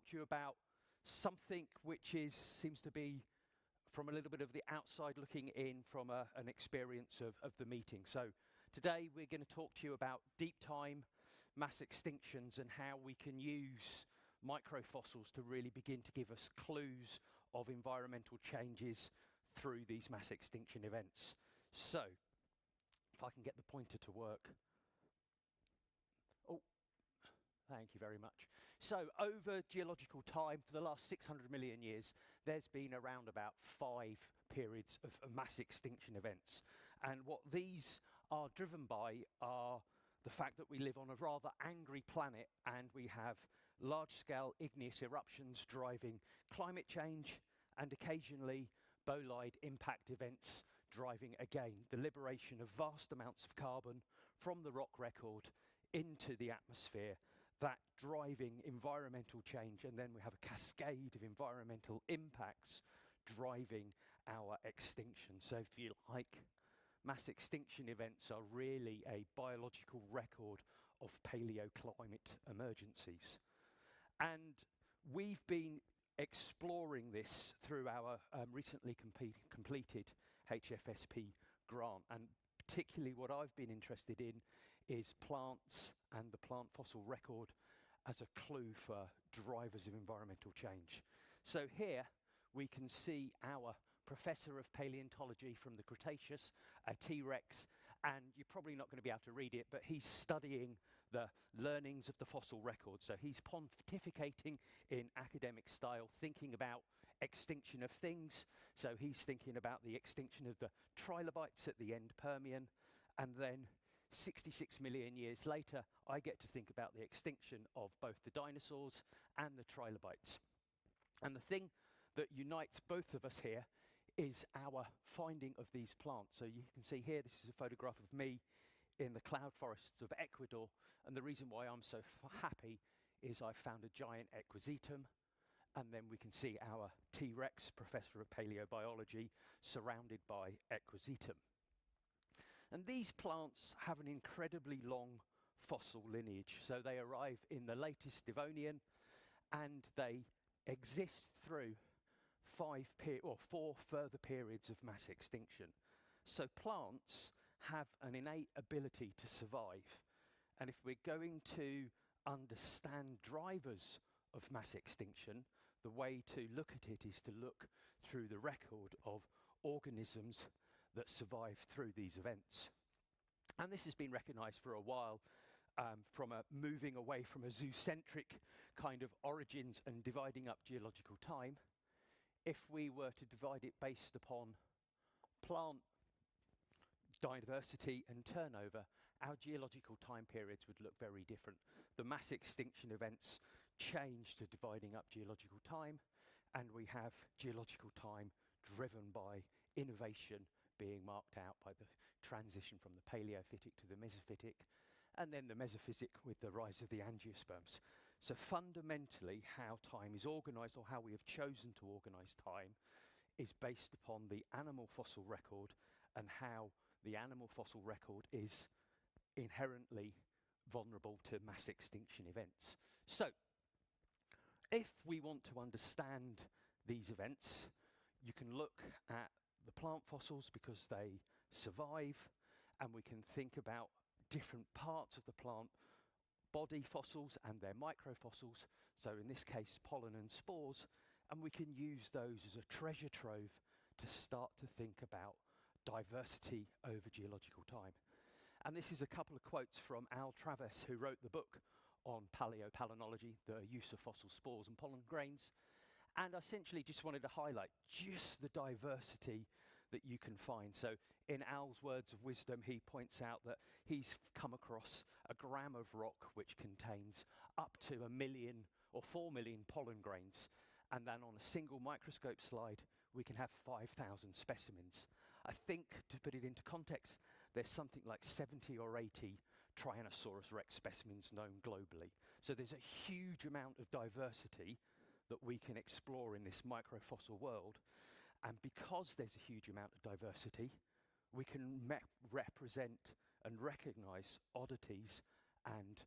to you about something which seems to be from a little bit of the outside looking in from an experience of the meeting. So today we're going to talk to you about deep time, mass extinctions, and how we can use microfossils to really begin to give us clues of environmental changes through these mass extinction events. So, if I can get the pointer to work. Oh, thank you very much. So, over geological time, for the last 600 million years, there's been around about 5 periods of mass extinction events. And what these are driven by are the fact that we live on a rather angry planet and we have large-scale igneous eruptions driving climate change and occasionally bolide impact events driving, again, the liberation of vast amounts of carbon from the rock record into the atmosphere, that driving environmental change, and then we have a cascade of environmental impacts driving our extinction. So if you like, mass extinction events are really a biological record of paleoclimate emergencies. And we've been exploring this through our recently completed HFSP grant. And particularly what I've been interested in is plants and the plant fossil record as a clue for drivers of environmental change. So here we can see our professor of paleontology from the Cretaceous, a T-Rex, and you're probably not going to be able to read it, but he's studying the learnings of the fossil record. So he's pontificating in academic style, thinking about extinction of things. So he's thinking about the extinction of the trilobites at the end Permian, and then 66 million years later, I get to think about the extinction of both the dinosaurs and the trilobites. And the thing that unites both of us here is our finding of these plants. So you can see here, this is a photograph of me in the cloud forests of Ecuador. And the reason why I'm so happy is I found a giant equisetum. And then we can see our T-Rex, professor of paleobiology, surrounded by equisetum. And these plants have an incredibly long fossil lineage. So they arrive in the latest Devonian, and they exist through 4 further periods of mass extinction. So plants have an innate ability to survive. And if we're going to understand drivers of mass extinction, the way to look at it is to look through the record of organisms that survive through these events. And this has been recognized for a while from moving away from a zoocentric kind of origins and dividing up geological time. If we were to divide it based upon plant diversity and turnover, our geological time periods would look very different. The mass extinction events change to dividing up geological time, and we have geological time driven by innovation being marked out by the transition from the Paleophytic to the Mesophytic, and then the Mesophysic with the rise of the angiosperms. So fundamentally, how time is organized, or how we have chosen to organize time, is based upon the animal fossil record and how the animal fossil record is inherently vulnerable to mass extinction events. So, if we want to understand these events, you can look at the plant fossils because they survive, and we can think about different parts of the plant body fossils and their microfossils, so in this case pollen and spores, and we can use those as a treasure trove to start to think about diversity over geological time. And this is a couple of quotes from Al Travis, who wrote the book on paleopalynology, the use of fossil spores and pollen grains. And I essentially just wanted to highlight just the diversity that you can find. So in Al's words of wisdom, he points out that he's come across a gram of rock which contains up to 1 million or 4 million pollen grains. And then on a single microscope slide, we can have 5,000 specimens. I think, to put it into context, there's something like 70 or 80 Tyrannosaurus rex specimens known globally. So there's a huge amount of diversity that we can explore in this microfossil world. And because there's a huge amount of diversity, we can represent and recognize oddities and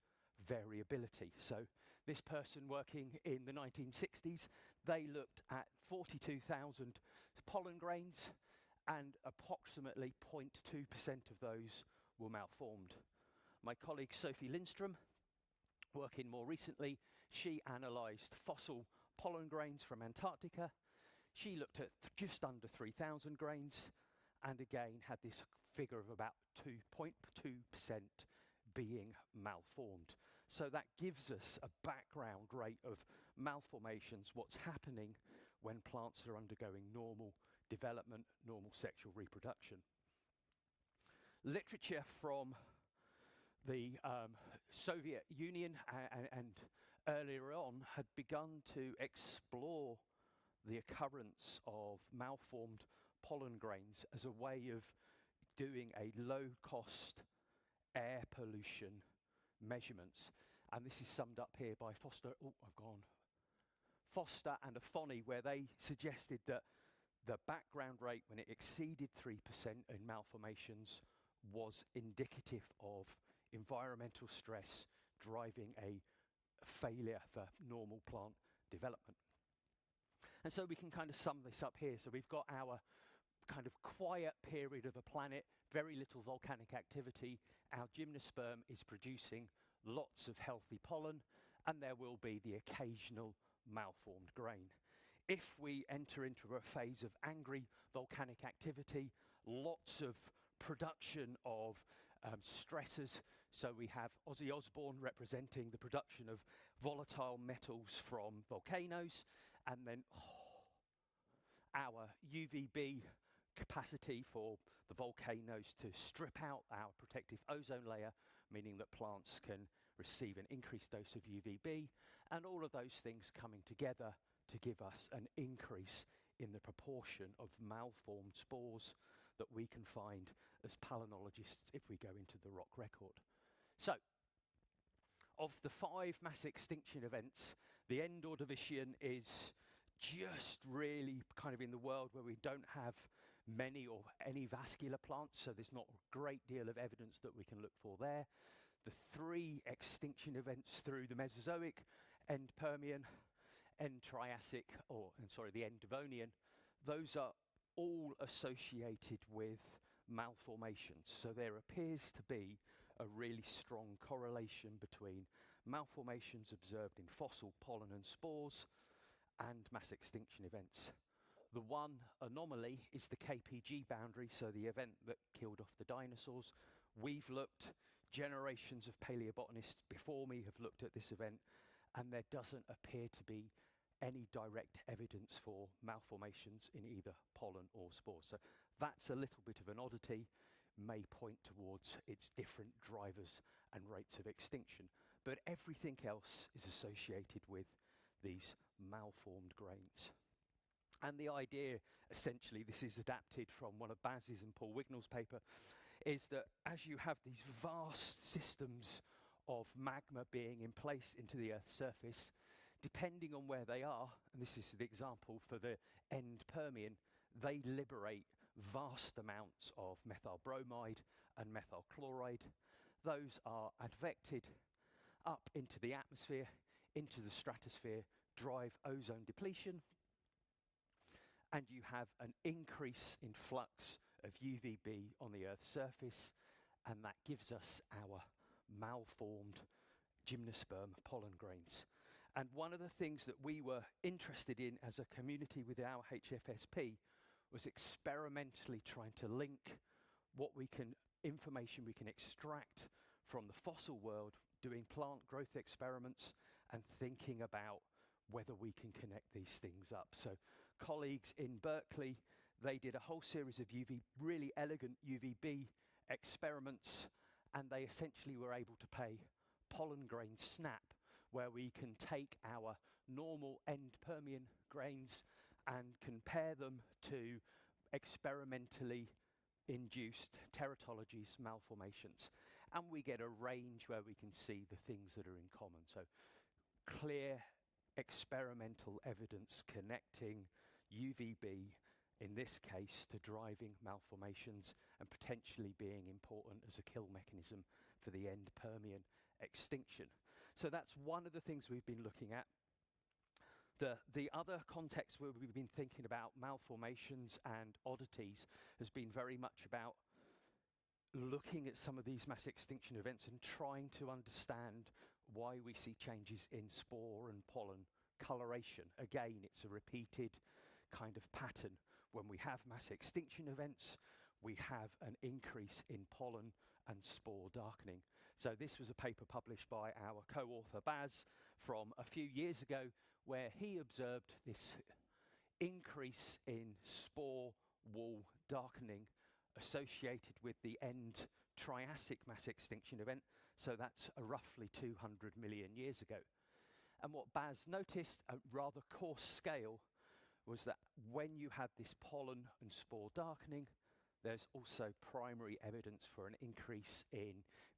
variability. So This person working in the 1960s, they looked at 42,000 pollen grains, and approximately 0.2% of those were malformed. My colleague Sophie Lindstrom, working more recently, she analysed fossil pollen grains from Antarctica. She looked at just under 3,000 grains, and again had this figure of about 2.2% being malformed. So that gives us a background rate of malformations, what's happening when plants are undergoing normal development, normal sexual reproduction. Literature from the Soviet Union and earlier on had begun to explore the occurrence of malformed pollen grains as a way of doing a low-cost air pollution measurements. And this is summed up here by Foster and Afoni, where they suggested that the background rate, when it exceeded 3% in malformations, was indicative of environmental stress driving a failure for normal plant development. And so we can kind of sum this up here. So we've got our kind of quiet period of a planet, very little volcanic activity. Our gymnosperm is producing lots of healthy pollen, and there will be the occasional malformed grain. If we enter into a phase of angry volcanic activity, lots of production of stressors. So we have Ozzy Osbourne representing the production of volatile metals from volcanoes, and then our UVB capacity for the volcanoes to strip out our protective ozone layer, meaning that plants can receive an increased dose of UVB, and all of those things coming together to give us an increase in the proportion of malformed spores that we can find as palynologists if we go into the rock record. So, of the 5 mass extinction events, the Endordovician is just really kind of in the world where we don't have many or any vascular plants, so there's not a great deal of evidence that we can look for there. The 3 extinction events through the Mesozoic, end Permian, end Triassic, the end Devonian, those are all associated with malformations. So there appears to be a really strong correlation between malformations observed in fossil pollen and spores and mass extinction events. The one anomaly is the KPG boundary, so the event that killed off the dinosaurs. We've looked, generations of paleobotanists before me have looked at this event, and there doesn't appear to be any direct evidence for malformations in either pollen or spores. So that's a little bit of an oddity, may point towards its different drivers and rates of extinction. But everything else is associated with these malformed grains. And the idea, essentially, this is adapted from one of Baz's and Paul Wignall's paper, is that as you have these vast systems of magma being in place into the Earth's surface, depending on where they are, and this is the example for the end Permian, they liberate vast amounts of methyl bromide and methyl chloride. Those are advected up into the atmosphere, into the stratosphere, drive ozone depletion, and you have an increase in flux of UVB on the Earth's surface, and that gives us our malformed gymnosperm pollen grains. And one of the things that we were interested in as a community with our HFSP was experimentally trying to link information we can extract from the fossil world, doing plant growth experiments and thinking about whether we can connect these things up. So colleagues in Berkeley, they did a whole series of really elegant UVB experiments, and they essentially were able to play pollen grain snap, where we can take our normal end Permian grains and compare them to experimentally induced teratologies, malformations. And we get a range where we can see the things that are in common. So clear experimental evidence connecting UVB, in this case, to driving malformations and potentially being important as a kill mechanism for the end Permian extinction. So that's one of the things we've been looking at. The other context where we've been thinking about malformations and oddities has been very much about looking at some of these mass extinction events and trying to understand why we see changes in spore and pollen coloration. Again, it's a repeated kind of pattern. When we have mass extinction events, we have an increase in pollen and spore darkening. So this was a paper published by our co-author Baz from a few years ago, where he observed this increase in spore wall darkening associated with the end Triassic mass extinction event. So that's roughly 200 million years ago. And what Baz noticed at rather coarse scale was that when you had this pollen and spore darkening, there's also primary evidence for an increase in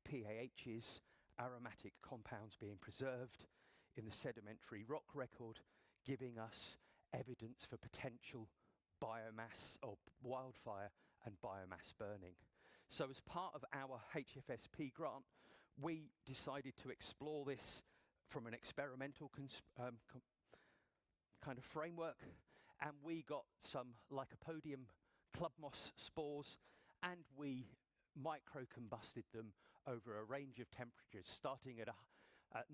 PAHs, aromatic compounds being preserved in the sedimentary rock record, giving us evidence for potential biomass or wildfire and biomass burning. So as part of our HFSP grant, we decided to explore this from an experimental kind of framework, and we got some Lycopodium club moss spores, and we microcombusted them over a range of temperatures, starting at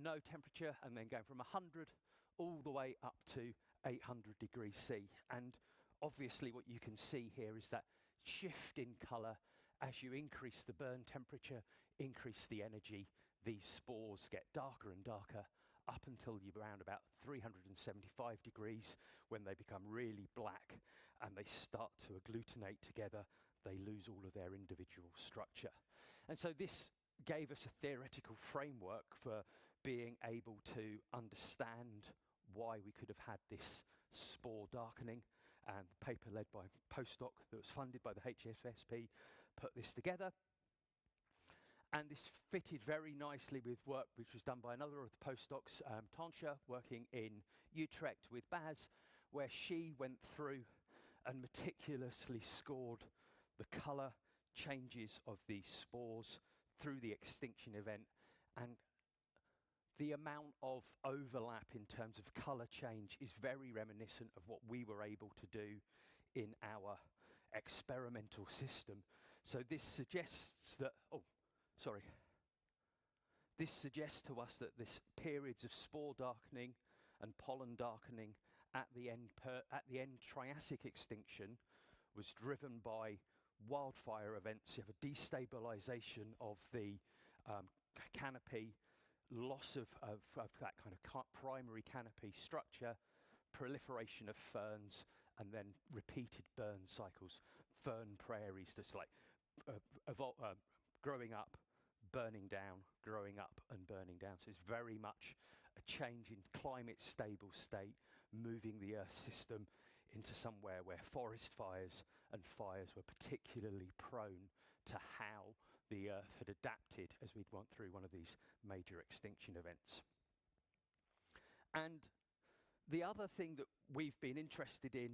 no temperature and then going from 100 all the way up to 800 degrees C. And obviously what you can see here is that shift in colour as you increase the burn temperature, increase the energy, these spores get darker and darker up until you're around about 375 degrees, when they become really black and they start to agglutinate together. They lose all of their individual structure. And so this gave us a theoretical framework for being able to understand why we could have had this spore darkening. And the paper led by a postdoc that was funded by the HFSP put this together. And this fitted very nicely with work which was done by another of the postdocs, Tansha, working in Utrecht with Baz, where she went through and meticulously scored the colour changes of these spores through the extinction event, and the amount of overlap in terms of colour change is very reminiscent of what we were able to do in our experimental system. So this suggests that, this suggests to us that this periods of spore darkening and pollen darkening at the end Triassic extinction was driven by wildfire events. You have a destabilization of the canopy, loss of that kind of primary canopy structure, proliferation of ferns, and then repeated burn cycles. Fern prairies, just like growing up, burning down, growing up and burning down. So it's very much a change in climate stable state, moving the Earth system into somewhere where forest fires and fires were particularly prone to how the Earth had adapted as we'd gone through one of these major extinction events. And the other thing that we've been interested in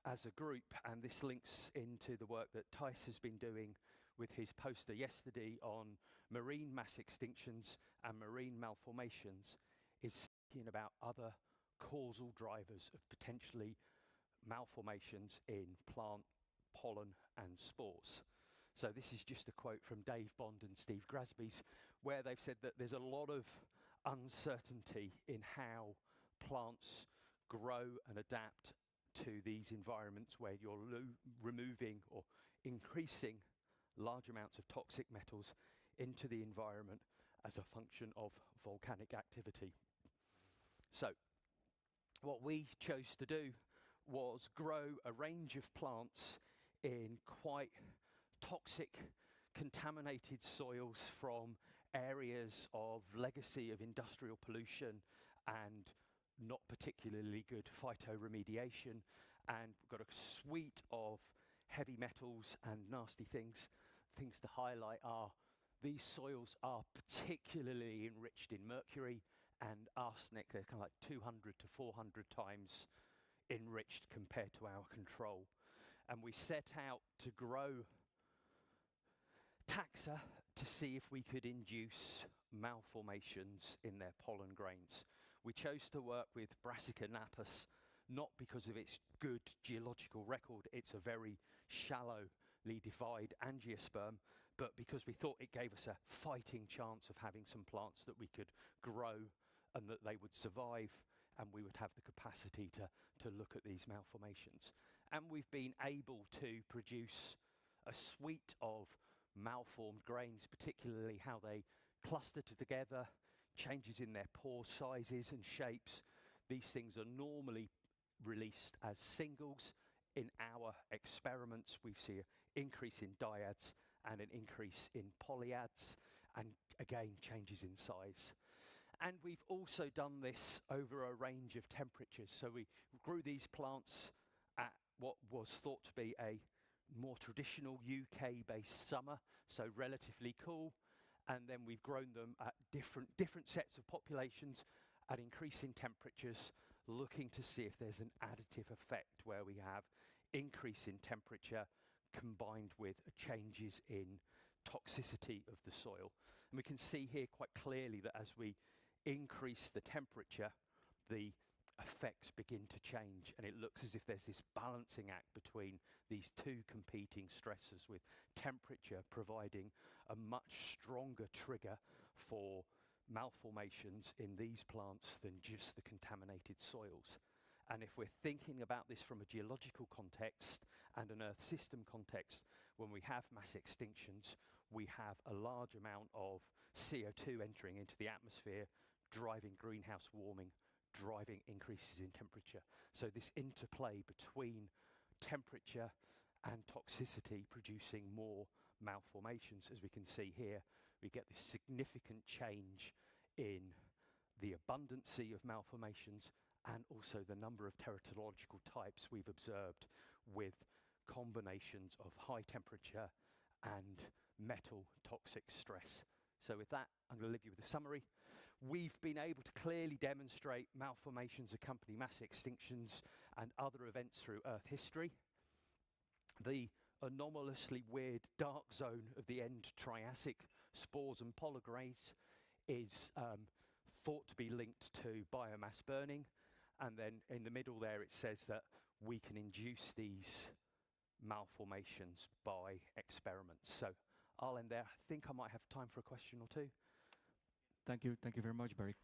as a group, and this links into the work that Tice has been doing with his poster yesterday on marine mass extinctions and marine malformations, is thinking about other causal drivers of potentially malformations in plant pollen and spores. So this is just a quote from Dave Bond and Steve Grasby's, where they've said that there's a lot of uncertainty in how plants grow and adapt to these environments where you're removing or increasing large amounts of toxic metals into the environment as a function of volcanic activity. So what we chose to do was grow a range of plants in quite toxic, contaminated soils from areas of legacy of industrial pollution and not particularly good phytoremediation, and we've got a suite of heavy metals and nasty things. Things to highlight are these soils are particularly enriched in mercury and arsenic. They're kind of like 200 to 400 times enriched compared to our control. And we set out to grow taxa to see if we could induce malformations in their pollen grains. We chose to work with Brassica napus, not because of its good geological record, it's a very shallowly divided angiosperm, but because we thought it gave us a fighting chance of having some plants that we could grow and that they would survive, and we would have the capacity to look at these malformations. And we've been able to produce a suite of malformed grains, particularly how they cluster together, changes in their pore sizes and shapes. These things are normally released as singles. In our experiments, we see an increase in dyads and an increase in polyads, and again, changes in size. And we've also done this over a range of temperatures. So we grew these plants at what was thought to be a more traditional UK-based summer, so relatively cool. And then we've grown them at different sets of populations at increasing temperatures, looking to see if there's an additive effect where we have increase in temperature combined with changes in toxicity of the soil. And we can see here quite clearly that as we increase the temperature, the effects begin to change, and it looks as if there's this balancing act between these two competing stressors, with temperature providing a much stronger trigger for malformations in these plants than just the contaminated soils. And if we're thinking about this from a geological context and an Earth system context, when we have mass extinctions, we have a large amount of CO2 entering into the atmosphere, driving greenhouse warming, driving increases in temperature. So this interplay between temperature and toxicity producing more malformations. As we can see here, we get this significant change in the abundancy of malformations and also the number of teratological types we've observed, with combinations of high temperature and metal toxic stress. So with that, I'm going to leave you with a summary. We've been able to clearly demonstrate malformations accompany mass extinctions and other events through Earth history. The anomalously weird dark zone of the end Triassic spores and polygres is thought to be linked to biomass burning. And then in the middle there it says that we can induce these malformations by experiments. So I'll end there. I think I might have time for a question or two. Thank you very much, Barry.